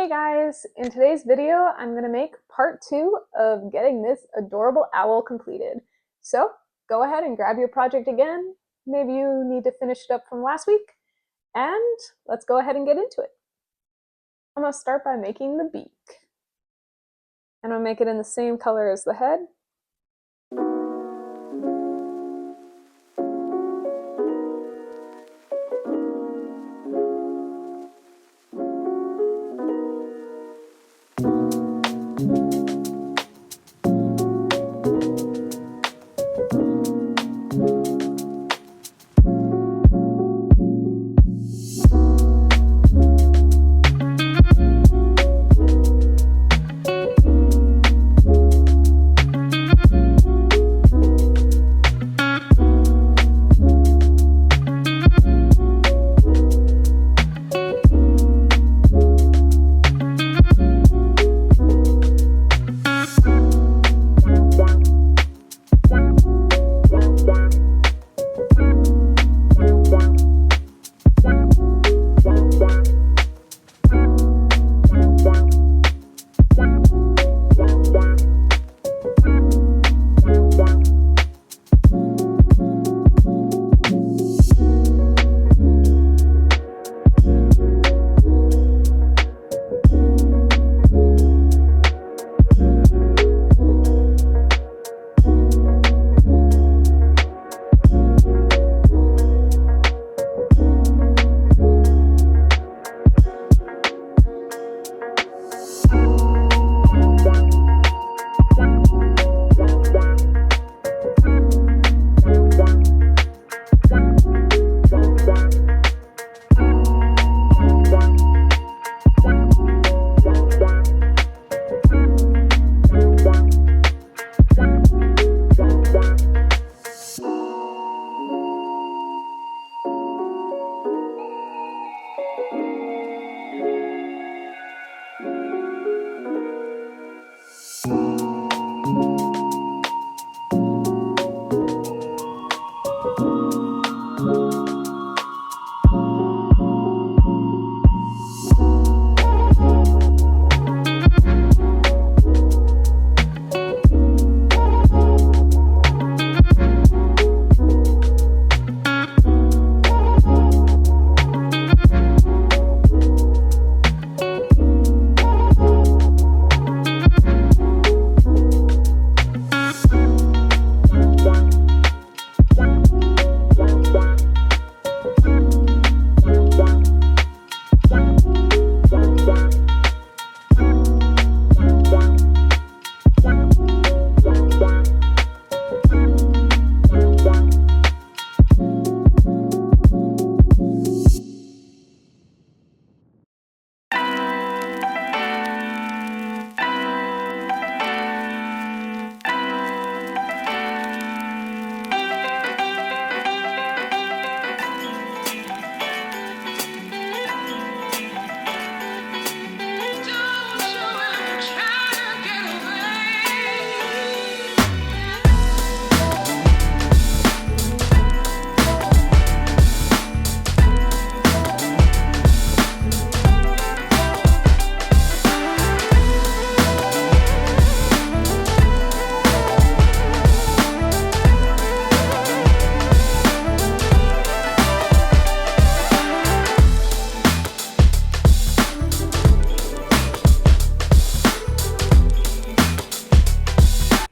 guys, in today's video I'm going to make part 2 of getting this adorable owl completed. So go ahead and grab your project again, maybe you need to finish it up from last week, and let's go ahead and get into it. I'm going to start by making the beak, and I'll make it in the same color as the head.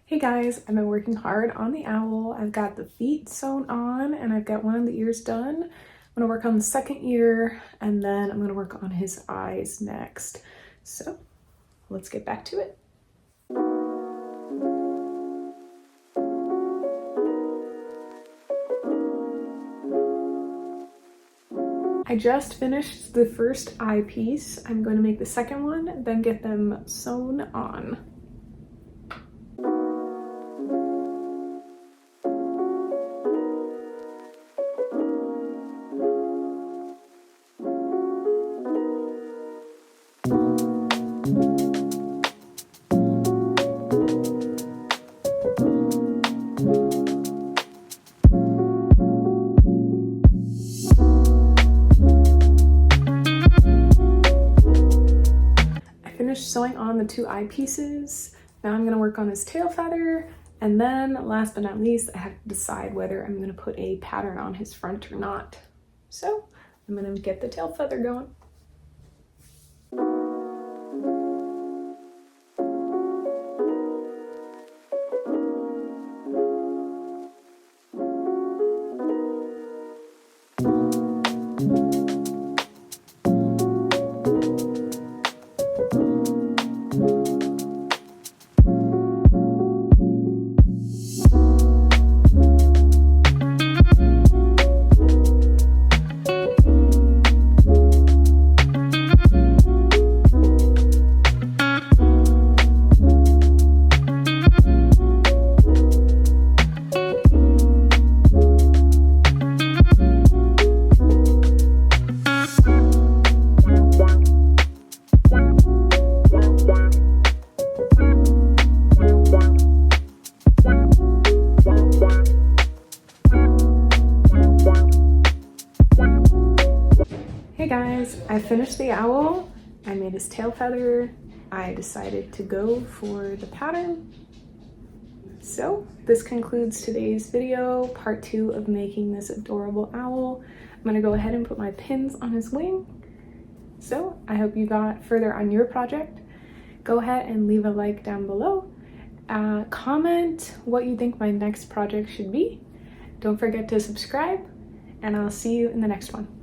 Hey guys, I've been working hard on the owl. I've got the feet sewn on and I've got one of the ears done. I'm gonna work on the second ear and then I'm gonna work on his eyes next. So let's get back to it. I just finished the first eye piece. I'm going to make the second one, then get them sewn on. on the 2 eyepieces. Now I'm gonna work on his tail feather, and then last but not least, I have to decide whether I'm gonna put a pattern on his front or not. So I'm gonna get the tail feather going. Hey guys, I finished the owl. I made his tail feather. I decided to go for the pattern. So this concludes today's video, part 2 of making this adorable owl. I'm gonna go ahead and put my pins on his wing. So I hope you got further on your project. Go ahead and leave a like down below. Comment what you think my next project should be. Don't forget to subscribe, and I'll see you in the next one.